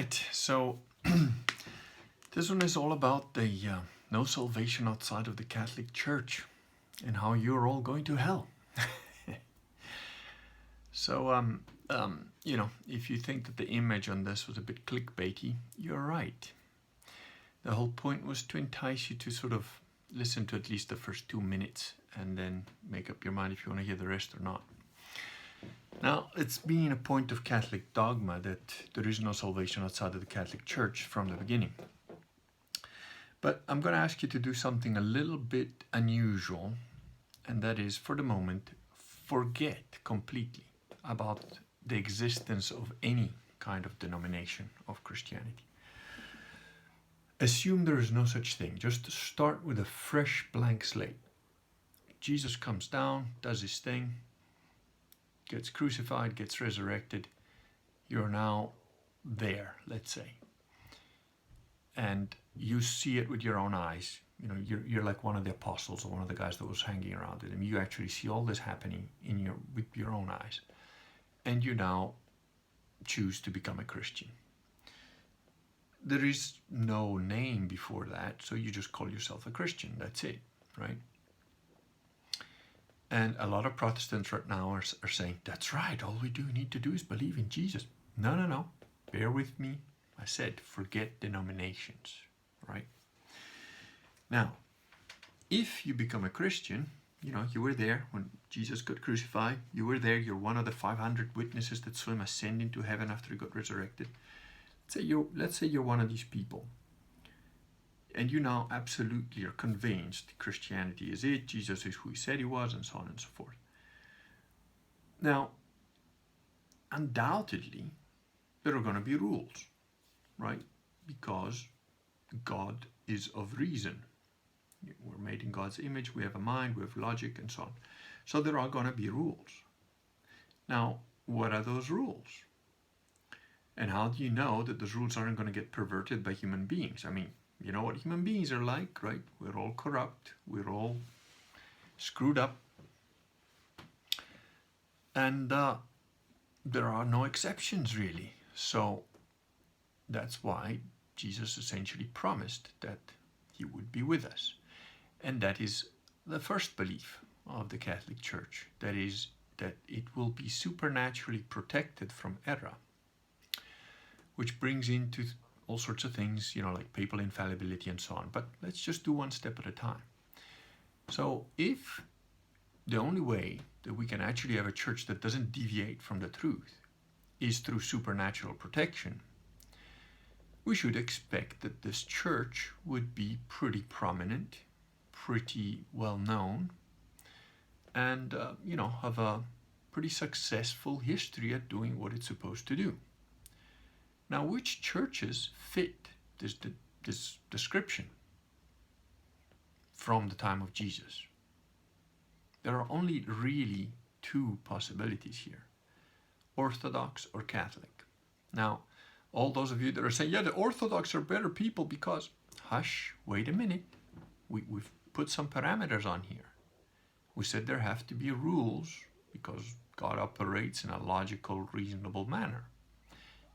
right, so this one is all about the no salvation outside of the Catholic Church and how you're all going to hell. So, if you think that the image on this was a bit clickbaity, you're right. The whole point was to entice you to sort of listen to at least the first 2 minutes and then make up your mind if you want to hear the rest or not. Now, it's been a point of Catholic dogma that there is no salvation outside of the Catholic Church from the beginning. But I'm going to ask you to do something a little bit unusual, and that is, for the moment, forget completely about the existence of any kind of denomination of Christianity. Assume there is no such thing. Just start with a fresh blank slate. Jesus comes down, does his thing, gets crucified, gets resurrected. You're now there, let's say. And you see it with your own eyes. You know, you're like one of the apostles or one of the guys that was hanging around with him. You actually see all this happening with your own eyes. And you now choose to become a Christian. There is no name before that, so you just call yourself a Christian. That's it, right? And a lot of Protestants right now are saying, that's right, all we need to do is believe in Jesus. No. Bear with me. I said, forget denominations, right? Now, if you become a Christian, you were there when Jesus got crucified. You were there. You're one of the 500 witnesses that saw him ascend into heaven after he got resurrected. Let's say you're one of these people. And you now absolutely are convinced Christianity is it, Jesus is who he said he was, and so on and so forth. Now, undoubtedly, there are going to be rules, right? Because God is of reason. We're made in God's image, we have a mind, we have logic, and so on. So there are going to be rules. Now, what are those rules? And how do you know that those rules aren't going to get perverted by human beings? I mean, you know what human beings are like, right? We're all corrupt. We're all screwed up. And there are no exceptions, really. So that's why Jesus essentially promised that he would be with us. And that is the first belief of the Catholic Church. That is, that it will be supernaturally protected from error, which brings into all sorts of things, like papal infallibility and so on. But let's just do one step at a time. So if the only way that we can actually have a church that doesn't deviate from the truth is through supernatural protection, we should expect that this church would be pretty prominent, pretty well known, and have a pretty successful history at doing what it's supposed to do. Now, which churches fit this description from the time of Jesus? There are only really two possibilities here, Orthodox or Catholic. Now, all those of you that are saying, yeah, the Orthodox are better people because, hush, wait a minute. We've put some parameters on here. We said there have to be rules because God operates in a logical, reasonable manner.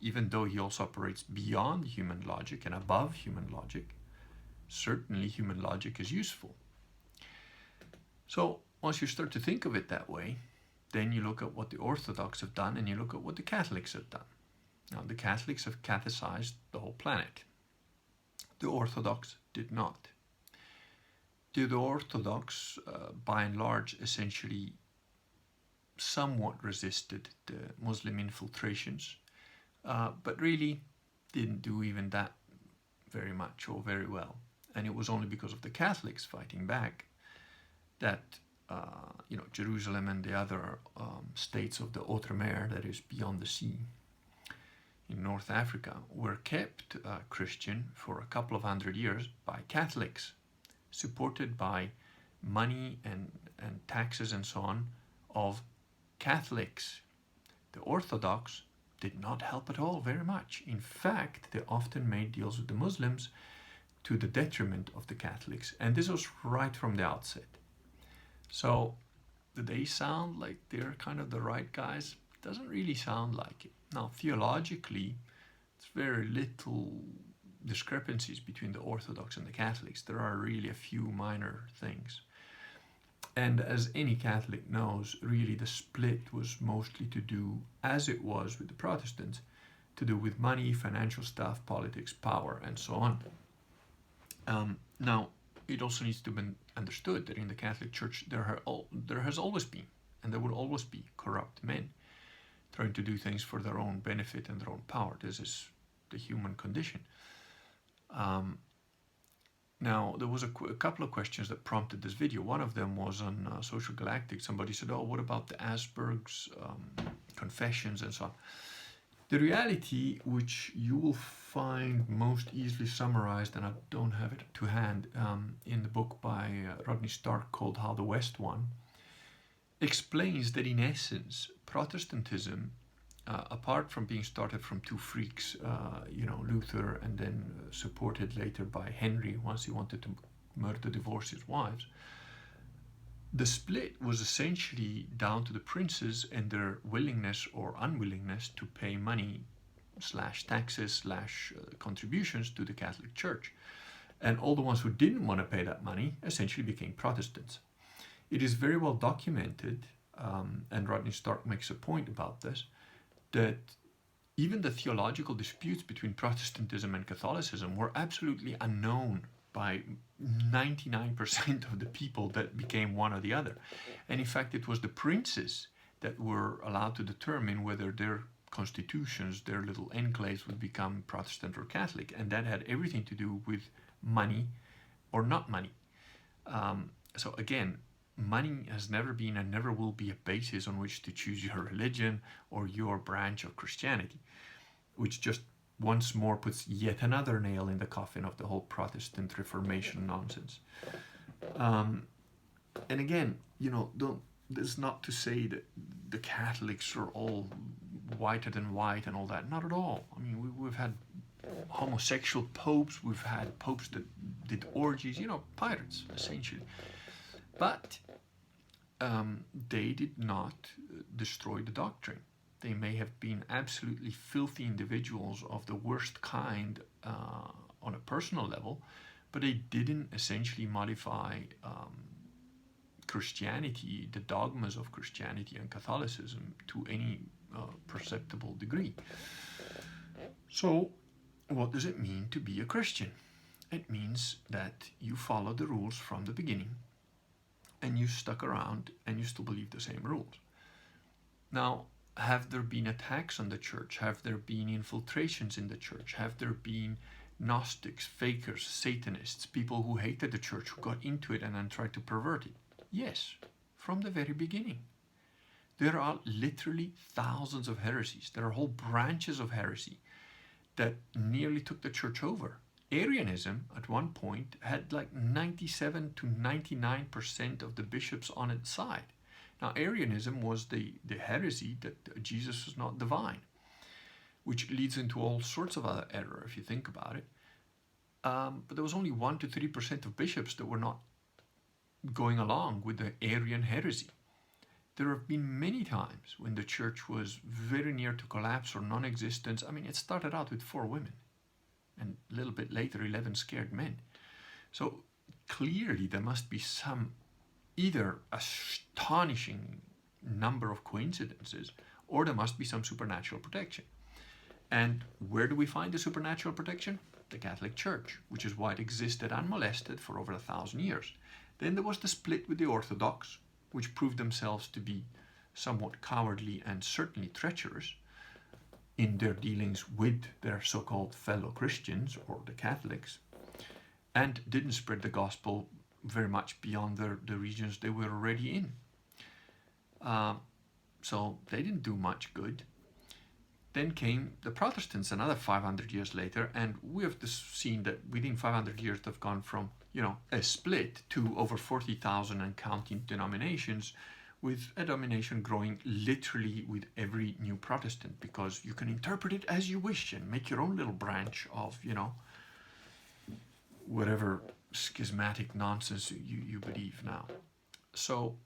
Even though he also operates beyond human logic and above human logic, certainly human logic is useful. So once you start to think of it that way, then you look at what the Orthodox have done and you look at what the Catholics have done. Now, the Catholics have catechized the whole planet. The Orthodox did not. The Orthodox, by and large, essentially somewhat resisted the Muslim infiltrations, but really didn't do even that very much or very well. And it was only because of the Catholics fighting back that Jerusalem and the other states of the Outre-mer, that is beyond the sea, in North Africa, were kept Christian for a couple of 100 years by Catholics, supported by money and taxes and so on of Catholics. The Orthodox did not help at all very much. In fact, they often made deals with the Muslims to the detriment of the Catholics. And this was right from the outset. So, do they sound like they're kind of the right guys? It doesn't really sound like it. Now, theologically, It's very little discrepancies between the Orthodox and the Catholics. There are really a few minor things. And as any Catholic knows, really the split was mostly to do, as it was with the Protestants, to do with money, financial stuff, politics, power, and so on. Now, it also needs to be understood that in the Catholic Church there has always been, and there will always be, corrupt men trying to do things for their own benefit and their own power. This is the human condition. Now, there was a couple of questions that prompted this video. One of them was on Social Galactic. Somebody said, oh, what about the Asberg's confessions and so on? The reality, which you will find most easily summarized, and I don't have it to hand, in the book by Rodney Stark called How the West Won, explains that in essence, Protestantism, apart from being started from two freaks, Luther, and then supported later by Henry once he wanted to murder, divorce his wives, the split was essentially down to the princes and their willingness or unwillingness to pay money / taxes / contributions to the Catholic Church. And all the ones who didn't want to pay that money essentially became Protestants. It is very well documented, and Rodney Stark makes a point about this, that even the theological disputes between Protestantism and Catholicism were absolutely unknown by 99% of the people that became one or the other. And in fact, it was the princes that were allowed to determine whether their constitutions, their little enclaves, would become Protestant or Catholic. And that had everything to do with money or not money. So again, money has never been and never will be a basis on which to choose your religion or your branch of Christianity, which just once more puts yet another nail in the coffin of the whole Protestant Reformation nonsense. And again, this is not to say that the Catholics are all whiter than white and all that. Not at all. I mean, we've had homosexual popes, we've had popes that did orgies, pirates, essentially. But they did not destroy the doctrine. They may have been absolutely filthy individuals of the worst kind on a personal level, but they didn't essentially modify Christianity, the dogmas of Christianity and Catholicism, to any perceptible degree. So, what does it mean to be a Christian? It means that you follow the rules from the beginning, and you stuck around and you still believe the same rules. Now, have there been attacks on the church? Have there been infiltrations in the church? Have there been Gnostics, fakers, Satanists, people who hated the church, who got into it and then tried to pervert it? Yes, from the very beginning. There are literally thousands of heresies. There are whole branches of heresy that nearly took the church over. Arianism at one point had like 97 to 99% of the bishops on its side. Now, Arianism was the heresy that Jesus was not divine, which leads into all sorts of other error if you think about it. But there was only 1 to 3% of bishops that were not going along with the Arian heresy. There have been many times when the church was very near to collapse or non-existence. I mean, it started out with 4 women, and a little bit later 11 scared men. So clearly there must be some either astonishing number of coincidences, or there must be some supernatural protection. And where do we find the supernatural protection? The Catholic Church, which is why it existed unmolested for over 1,000 years. Then there was the split with the Orthodox, which proved themselves to be somewhat cowardly and certainly treacherous in their dealings with their so-called fellow Christians or the Catholics, and didn't spread the gospel very much beyond the regions they were already in. So they didn't do much good. Then came the Protestants another 500 years later, and we have seen that within 500 years they've gone from a split to over 40,000 and counting denominations, with a denomination growing literally with every new Protestant, because you can interpret it as you wish and make your own little branch of whatever schismatic nonsense you believe now. So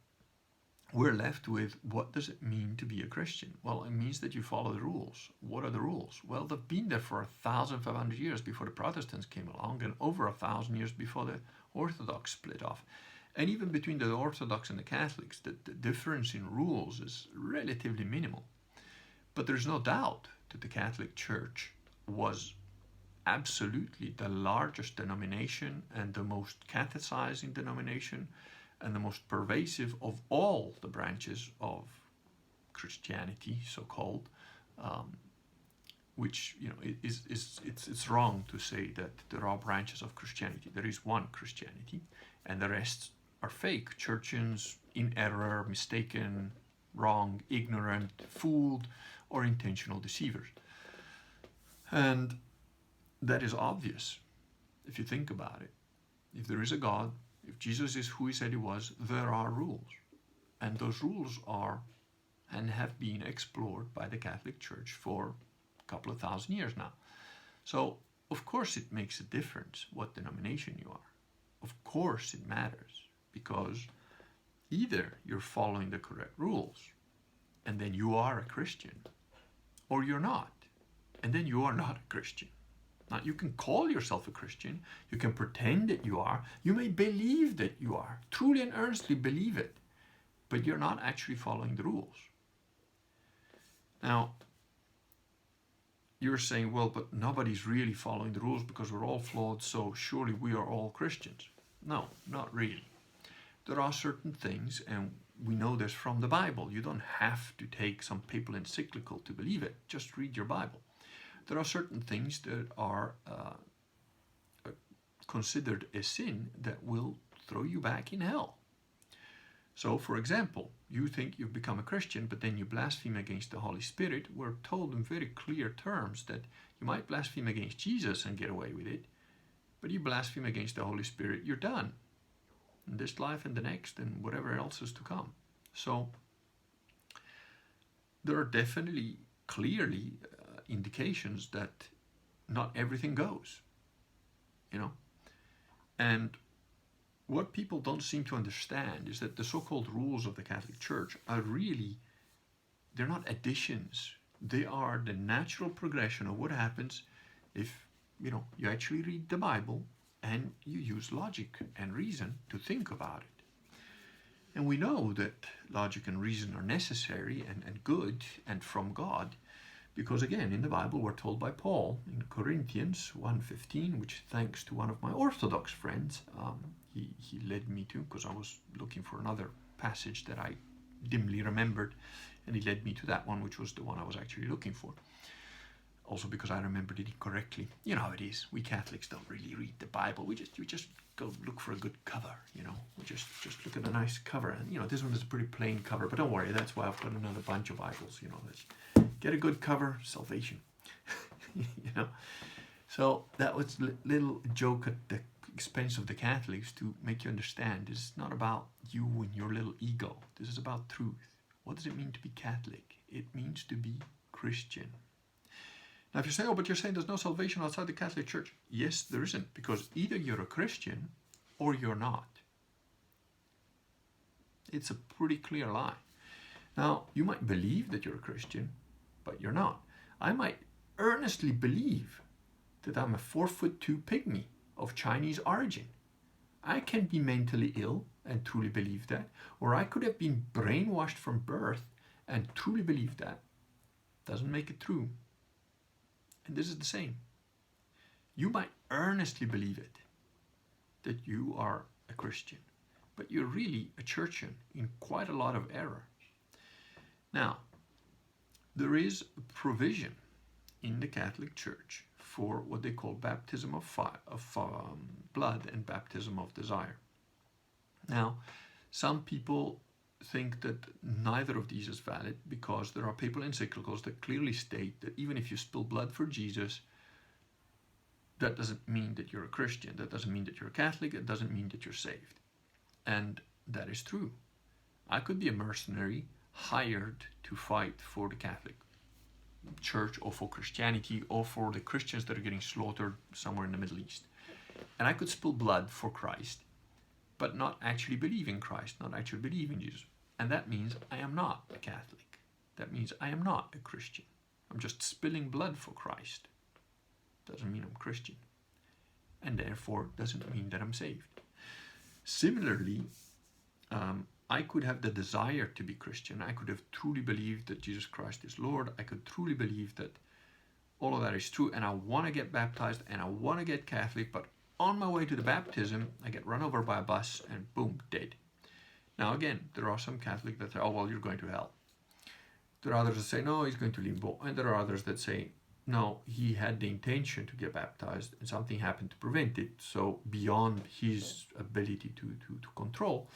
we're left with, what does it mean to be a Christian? Well, it means that you follow the rules. What are the rules? Well, they've been there for 1,500 years before the Protestants came along, and over 1,000 years before the Orthodox split off. And even between the Orthodox and the Catholics, the difference in rules is relatively minimal. But there's no doubt that the Catholic Church was absolutely the largest denomination and the most catechizing denomination and the most pervasive of all the branches of Christianity, so-called, which, you know, it's wrong to say that there are branches of Christianity. There is one Christianity, and the rest are fake, churches in error, mistaken, wrong, ignorant, fooled, or intentional deceivers. And that is obvious if you think about it. If there is a God, if Jesus is who he said he was, there are rules. And those rules are and have been explored by the Catholic Church for a couple of thousand years now. So, of course it makes a difference what denomination you are. Of course it matters, because either you're following the correct rules, and then you are a Christian, or you're not, and then you are not a Christian. Now, you can call yourself a Christian, you can pretend that you are, you may believe that you are, truly and earnestly believe it, but you're not actually following the rules. Now, you're saying, well, but nobody's really following the rules because we're all flawed, so surely we are all Christians. No, not really. There are certain things, and we know this from the Bible. You don't have to take some papal encyclical to believe it. Just read your Bible. There are certain things that are considered a sin that will throw you back in hell. So, for example, you think you've become a Christian, but then you blaspheme against the Holy Spirit. We're told in very clear terms that you might blaspheme against Jesus and get away with it, but you blaspheme against the Holy Spirit, you're done. In this life and the next and whatever else is to come. So, there are definitely, clearly, indications that not everything goes, you know. And what people don't seem to understand is that the so-called rules of the Catholic Church are really, they're not additions. They are the natural progression of what happens if, you know, you actually read the Bible and you use logic and reason to think about it. And we know that logic and reason are necessary and good and from God, because again, in the Bible we're told by Paul in Corinthians 1:15, which thanks to one of my Orthodox friends, he led me to, because I was looking for another passage that I dimly remembered, and he led me to that one, which was the one I was actually looking for. Also because I remembered it correctly. You know how it is. We Catholics don't really read the Bible. We just go look for a good cover, you know. We just look at a nice cover. And, you know, this one is a pretty plain cover. But don't worry, that's why I've got another bunch of Bibles, you know. Get a good cover, salvation. You know. So that was a little joke at the expense of the Catholics to make you understand. This is not about you and your little ego. This is about truth. What does it mean to be Catholic? It means to be Christian. Now, if you say, oh, but you're saying there's no salvation outside the Catholic Church. Yes, there isn't, because either you're a Christian or you're not. It's a pretty clear lie. Now, you might believe that you're a Christian, but you're not. I might earnestly believe that I'm a 4'2" pygmy of Chinese origin. I can be mentally ill and truly believe that, or I could have been brainwashed from birth and truly believe that. Doesn't make it true. And this is the same. You might earnestly believe it, that you are a Christian, but you're really a churchian in quite a lot of error. Now, there is a provision in the Catholic Church for what they call baptism of blood and baptism of desire. Now, some people think that neither of these is valid because there are papal encyclicals that clearly state that even if you spill blood for Jesus, that doesn't mean that you're a Christian, that doesn't mean that you're a Catholic, it doesn't mean that you're saved. And that is true. I could be a mercenary hired to fight for the Catholic Church or for Christianity or for the Christians that are getting slaughtered somewhere in the Middle East. And I could spill blood for Christ, but not actually believe in Christ, not actually believe in Jesus. And that means I am not a Catholic. That means I am not a Christian. I'm just spilling blood for Christ. Doesn't mean I'm Christian. And therefore doesn't mean that I'm saved. Similarly, I could have the desire to be Christian. I could have truly believed that Jesus Christ is Lord. I could truly believe that all of that is true, and I want to get baptized and I want to get Catholic, but on my way to the baptism, I get run over by a bus and boom, dead. Now again, there are some Catholics that say, oh, well, you're going to hell. There are others that say, no, he's going to limbo. And there are others that say, no, he had the intention to get baptized and something happened to prevent it. So beyond his ability to control.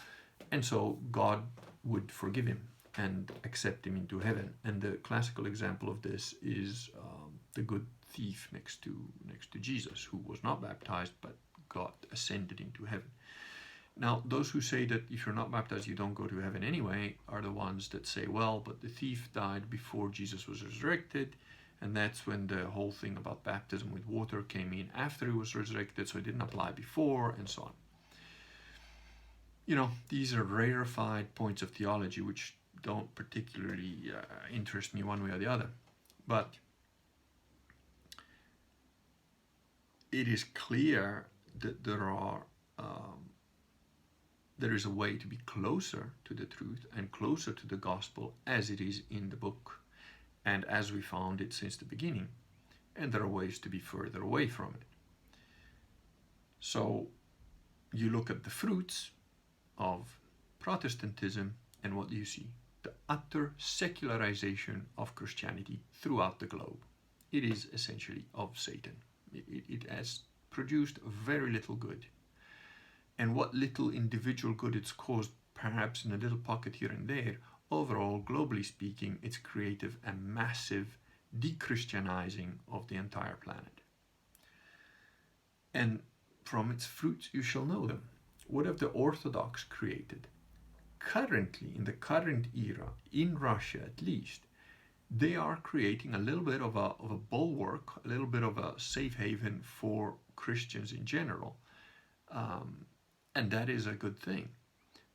And so God would forgive him and accept him into heaven. And the classical example of this is the good thief next to Jesus, who was not baptized but got ascended into heaven. Now, those who say that if you're not baptized, you don't go to heaven anyway, are the ones that say, well, but the thief died before Jesus was resurrected, and that's when the whole thing about baptism with water came in after he was resurrected, so it didn't apply before, and so on. You know, these are rarefied points of theology which don't particularly interest me one way or the other. But it is clear that there is a way to be closer to the truth and closer to the gospel as it is in the book and as we found it since the beginning. And there are ways to be further away from it. So you look at the fruits of Protestantism, and what do you see? The utter secularization of Christianity throughout the globe. It is essentially of Satan. It has produced very little good. And what little individual good it's caused, perhaps in a little pocket here and there, overall, globally speaking, it's created a massive de-Christianizing of the entire planet. And from its fruits you shall know them. What have the Orthodox created? Currently, in the current era, in Russia at least, they are creating a little bit of a bulwark, a little bit of a safe haven for Christians in general. And that is a good thing.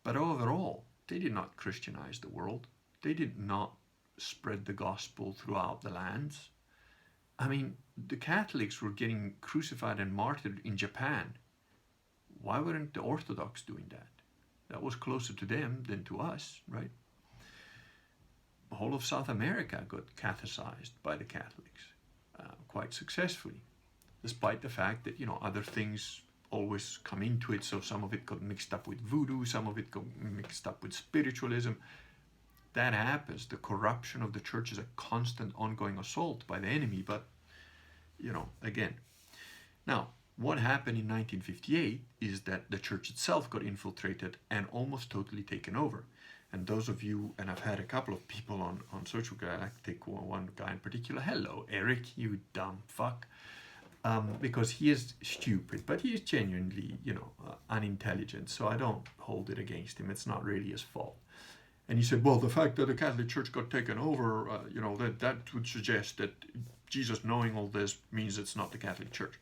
But overall, they did not Christianize the world. They did not spread the gospel throughout the lands. I mean, the Catholics were getting crucified and martyred in Japan. Why weren't the Orthodox doing that? That was closer to them than to us, right? The whole of South America got Catholicized by the Catholics quite successfully, despite the fact that, you know, other things always come into it. So some of it got mixed up with voodoo, some of it got mixed up with spiritualism. That happens. The corruption of the church is a constant ongoing assault by the enemy. But, you know, again. Now, what happened in 1958 is that the church itself got infiltrated and almost totally taken over. And those of you, and I've had a couple of people on social media, I take one guy in particular, hello, Eric, you dumb fuck. Because he is stupid, but he is genuinely, you know, unintelligent. So I don't hold it against him. It's not really his fault. And he said, well, the fact that the Catholic Church got taken over, you know, that would suggest that Jesus knowing all this means it's not the Catholic Church.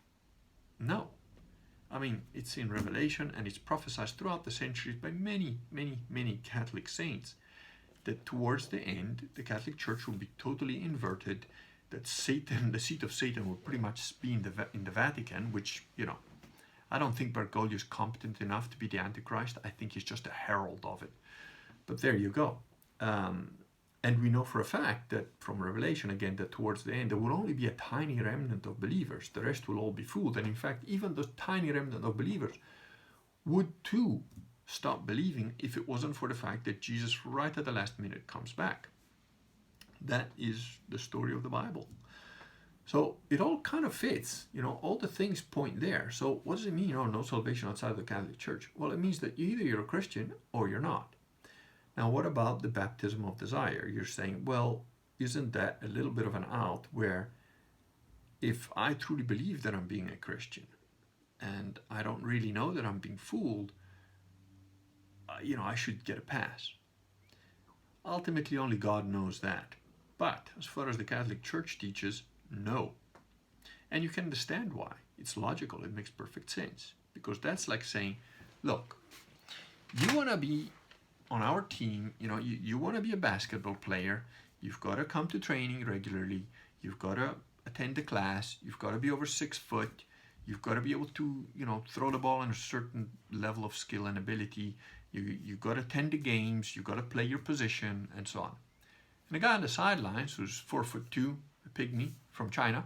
No. I mean, it's in Revelation and it's prophesied throughout the centuries by many, many, many Catholic saints that towards the end, the Catholic Church will be totally inverted, that Satan, the seat of Satan, will pretty much be in the Vatican, which, you know, I don't think Bergoglio is competent enough to be the Antichrist. I think he's just a herald of it. But there you go. And we know for a fact that from Revelation, again, that towards the end, there will only be a tiny remnant of believers. The rest will all be fooled. And in fact, even the tiny remnant of believers would too stop believing if it wasn't for the fact that Jesus, right at the last minute, comes back. That is the story of the Bible. So it all kind of fits, you know, all the things point there. So what does it mean, no salvation outside of the Catholic Church? Well, it means that either you're a Christian or you're not. Now, what about the baptism of desire? You're saying, well, isn't that a little bit of an out where if I truly believe that I'm being a Christian and I don't really know that I'm being fooled, you know, I should get a pass. Ultimately, only God knows that. But as far as the Catholic Church teaches, no. And you can understand why. It's logical. It makes perfect sense. Because that's like saying, look, you want to be on our team, you want to be a basketball player, you've got to come to training regularly, you've got to attend the class, you've got to be over 6 foot, you've got to be able to, throw the ball in a certain level of skill and ability, you've got to attend the games, you've got to play your position, and so on. And the guy on the sidelines, who's 4'2", a pygmy from China,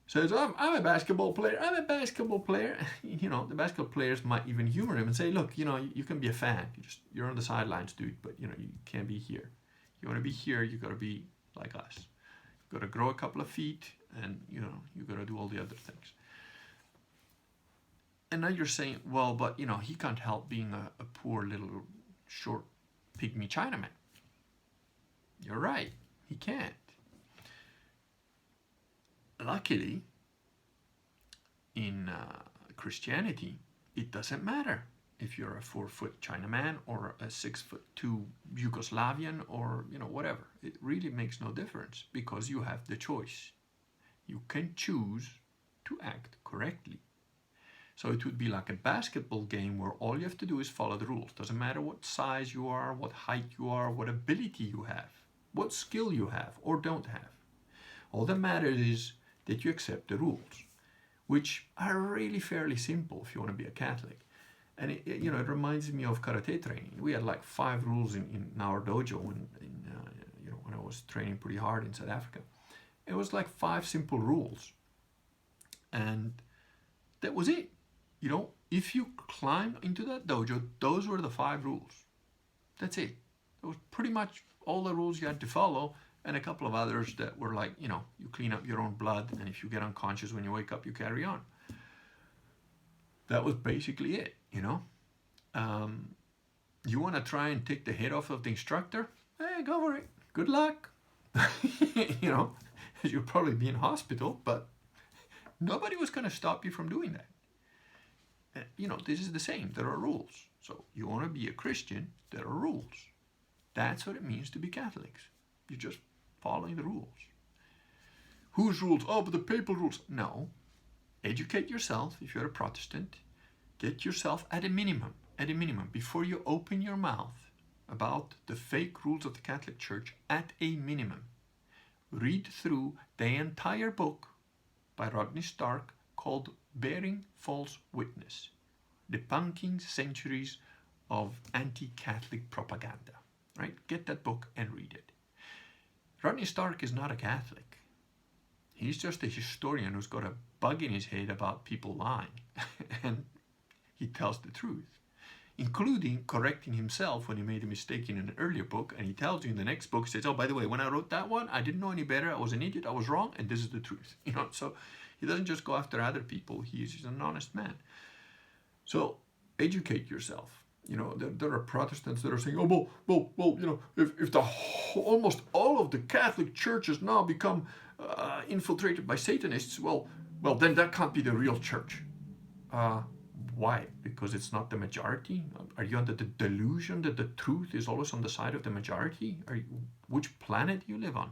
says, I'm a basketball player, I'm a basketball player. The basketball players might even humor him and say, look, you can be a fan. You're on the sidelines, dude, but, you can't be here. You want to be here, you got to be like us. You got to grow a couple of feet, and, you got to do all the other things. And now you're saying, well, but, he can't help being a poor little short pygmy Chinaman. You're right, he can't. Luckily, in Christianity, it doesn't matter if you're a 4-foot Chinaman or a 6'2" Yugoslavian or whatever. It really makes no difference because you have the choice. You can choose to act correctly. So it would be like a basketball game where all you have to do is follow the rules. Doesn't matter what size you are, what height you are, what ability you have, what skill you have or don't have. All that matters is that you accept the rules, which are really fairly simple if you want to be a Catholic. And it reminds me of karate training. We had like 5 rules in our dojo when I was training pretty hard in South Africa. It was like 5 simple rules, and that was it. If you climbed into that dojo, those were the 5 rules. That's it. That was pretty much all the rules you had to follow. And a couple of others that were like, you clean up your own blood, and if you get unconscious when you wake up, you carry on. That was basically it, You want to try and take the head off of the instructor? Hey, go for it. Good luck. You'll probably be in hospital, but nobody was going to stop you from doing that. This is the same. There are rules. So you want to be a Christian, there are rules. That's what it means to be Catholics. You're just following the rules. Whose rules? Oh, but the papal rules. No. Educate yourself if you're a Protestant. Get yourself at a minimum, before you open your mouth about the fake rules of the Catholic Church, at a minimum. Read through the entire book by Rodney Stark called Bearing False Witness, Debunking Centuries of Anti-Catholic Propaganda. Right? Get that book and read it. Rodney Stark is not a Catholic. He's just a historian who's got a bug in his head about people lying. And he tells the truth, including correcting himself when he made a mistake in an earlier book. And he tells you in the next book, says, oh, by the way, when I wrote that one, I didn't know any better. I was an idiot. I was wrong. And this is the truth. So he doesn't just go after other people. He's an honest man. So educate yourself. There are Protestants that are saying, oh, well, if almost all of the Catholic Church has now become infiltrated by Satanists, well, then that can't be the real church. Why? Because it's not the majority? Are you under the delusion that the truth is always on the side of the majority? Which planet do you live on?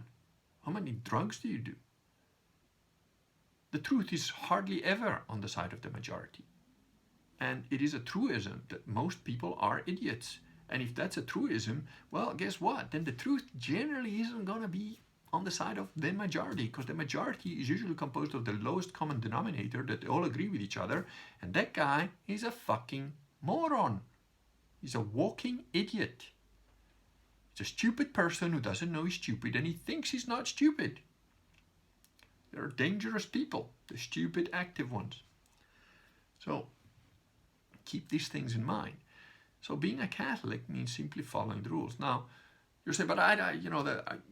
How many drugs do you do? The truth is hardly ever on the side of the majority. And it is a truism that most people are idiots. And if that's a truism, well, guess what? Then the truth generally isn't going to be on the side of the majority, because the majority is usually composed of the lowest common denominator, that they all agree with each other. And that guy is a fucking moron. He's a walking idiot. He's a stupid person who doesn't know he's stupid, and he thinks he's not stupid. They're dangerous people, the stupid active ones. So keep these things in mind. So being a Catholic means simply following the rules. Now, you say, but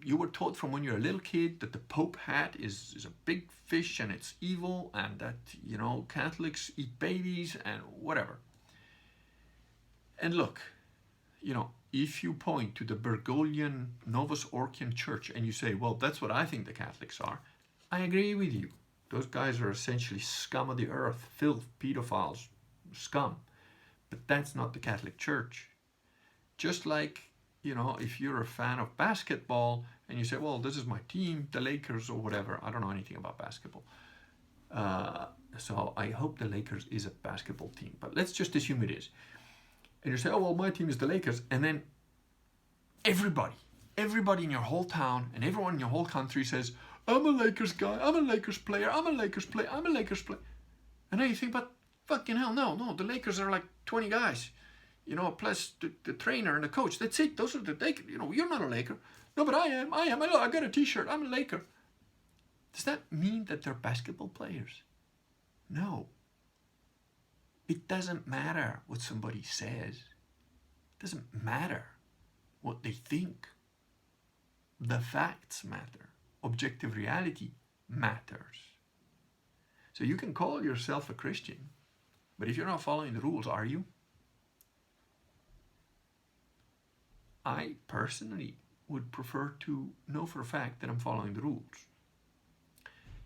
you were taught from when you're a little kid that the Pope hat is a big fish and it's evil, and that, Catholics eat babies and whatever. And look, if you point to the Bergoglian Novus Orchian Church and you say, well, that's what I think the Catholics are, I agree with you. Those guys are essentially scum of the earth, filth, pedophiles, scum. But that's not the Catholic Church. Just like, if you're a fan of basketball and you say, well, this is my team, the Lakers or whatever. I don't know anything about basketball. So I hope the Lakers is a basketball team. But let's just assume it is. And you say, oh, well, my team is the Lakers. And then everybody in your whole town and everyone in your whole country says, I'm a Lakers guy, I'm a Lakers player, I'm a Lakers player, I'm a Lakers player. And then you think, but fucking hell, no, the Lakers are like 20 guys, plus the trainer and the coach. That's it. Those are the Lakers. You're not a Laker. No, but I am. I got a t-shirt. I'm a Laker. Does that mean that they're basketball players? No. It doesn't matter what somebody says. It doesn't matter what they think. The facts matter. Objective reality matters. So you can call yourself a Christian, but if you're not following the rules, are you? I personally would prefer to know for a fact that I'm following the rules.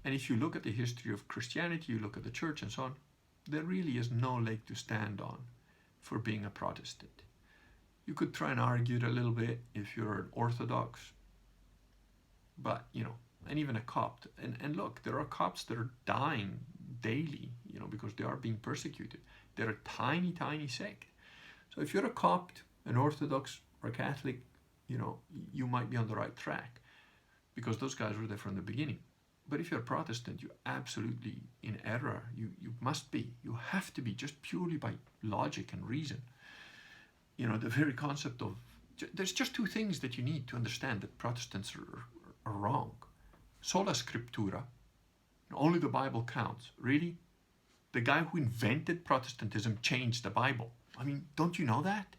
And if you look at the history of Christianity, you look at the church and so on, there really is no leg to stand on for being a Protestant. You could try and argue it a little bit if you're an Orthodox, but, and even a Copt. And look, there are Copts that are dying daily, because they are being persecuted. They're a tiny, tiny sect. So if you're a Copt, an Orthodox, or a Catholic, you might be on the right track, because those guys were there from the beginning. But if you're a Protestant, you're absolutely in error. You must be. You have to be, just purely by logic and reason. The very concept of... There's just two things that you need to understand that Protestants are wrong. Sola scriptura. Only the Bible counts. Really? The guy who invented Protestantism changed the Bible. I mean, don't you know that?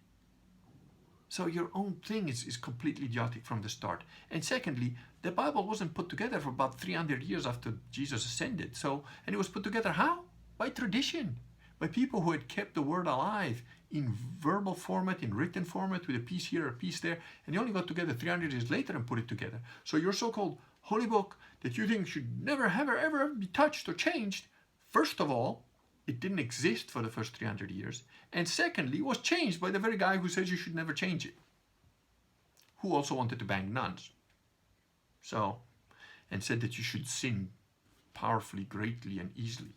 So your own thing is completely idiotic from the start. And secondly, the Bible wasn't put together for about 300 years after Jesus ascended. And it was put together how? By tradition. By people who had kept the word alive in verbal format, in written format, with a piece here, a piece there. And they only got together 300 years later and put it together. So your so-called holy book that you think should never, ever be touched or changed, first of all, it didn't exist for the first 300 years. And secondly, it was changed by the very guy who says you should never change it, who also wanted to bang nuns. And said that you should sin powerfully, greatly, and easily,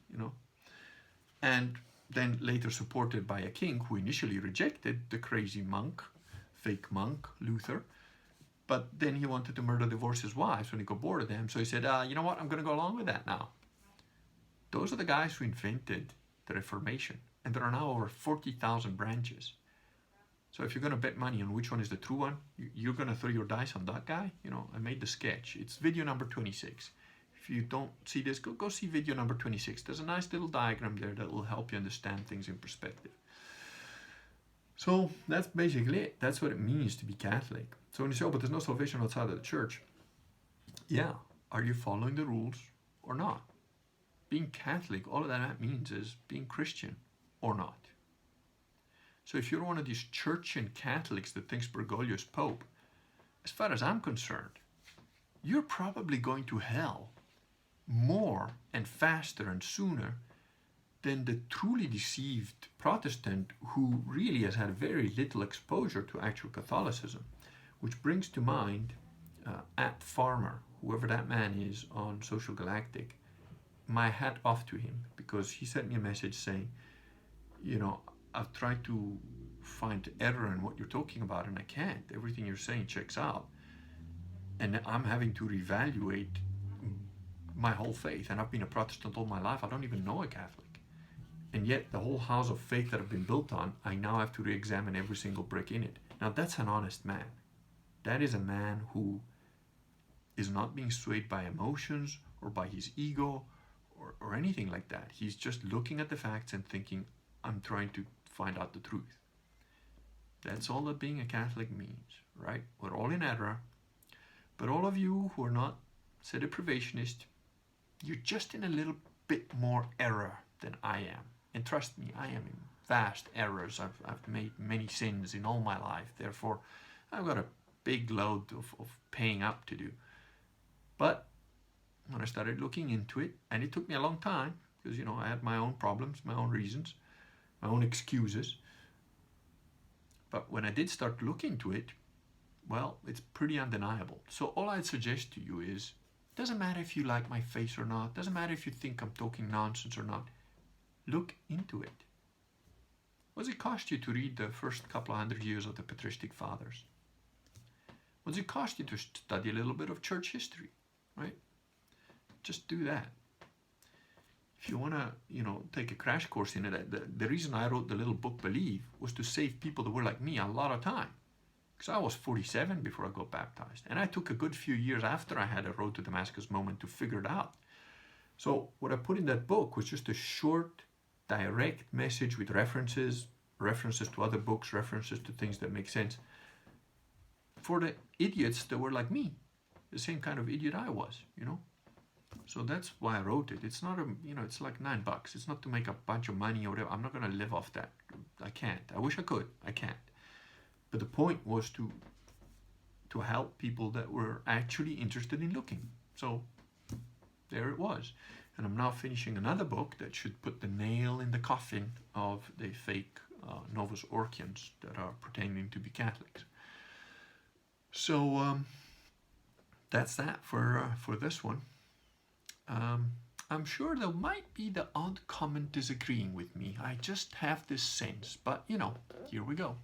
And then later supported by a king who initially rejected the crazy monk, fake monk, Luther. But then he wanted to divorce his wives when he got bored of them. So he said, you know what, I'm going to go along with that now. Those are the guys who invented the Reformation. And there are now over 40,000 branches. So if you're going to bet money on which one is the true one, you're going to throw your dice on that guy. I made the sketch. It's video number 26. If you don't see this, go see video number 26. There's a nice little diagram there that will help you understand things in perspective. So that's basically it. That's what it means to be Catholic. So when you say, oh, but there's no salvation outside of the church. Yeah. Are you following the rules or not? Being Catholic, all of that means is being Christian or not. So if you're one of these church-in Catholics that thinks Bergoglio is Pope, as far as I'm concerned, you're probably going to hell more and faster and sooner than the truly deceived Protestant who really has had very little exposure to actual Catholicism, which brings to mind at Farmer, whoever that man is on Social Galactic, my hat off to him, because he sent me a message saying, I've tried to find error in what you're talking about and I can't. Everything you're saying checks out. And I'm having to reevaluate my whole faith. And I've been a Protestant all my life. I don't even know a Catholic. And yet the whole house of faith that I've been built on, I now have to re-examine every single brick in it. Now that's an honest man. That is a man who is not being swayed by emotions or by his ego or anything like that. He's just looking at the facts and thinking, I'm trying to find out the truth. That's all that being a Catholic means, right? We're all in error. But all of you who are not, say, deprivationist, you're just in a little bit more error than I am. And trust me, I am in vast errors. I've made many sins in all my life. Therefore, I've got a big load of paying up to do. But when I started looking into it, and it took me a long time, because, I had my own problems, my own reasons, my own excuses. But when I did start looking into it, well, it's pretty undeniable. So all I'd suggest to you is, doesn't matter if you like my face or not, doesn't matter if you think I'm talking nonsense or not, look into it. What does it cost you to read the first couple of 100 years of the patristic fathers? What does it cost you to study a little bit of church history, right? Just do that. If you want to, take a crash course in it, the reason I wrote the little book Believe was to save people that were like me a lot of time. Because I was 47 before I got baptized. And I took a good few years after I had a road to Damascus moment to figure it out. So what I put in that book was just a short, direct message with references to other books, references to things that make sense. For the idiots that were like me, the same kind of idiot I was, So that's why I wrote it. It's not it's like $9. It's not to make a bunch of money or whatever. I'm not going to live off that. I can't. I wish I could. I can't. But the point was to help people that were actually interested in looking. So there it was. And I'm now finishing another book that should put the nail in the coffin of the fake Novus Orchians that are pretending to be Catholics. So that's that for this one. I'm sure there might be the odd comment disagreeing with me. I just have this sense. But, here we go.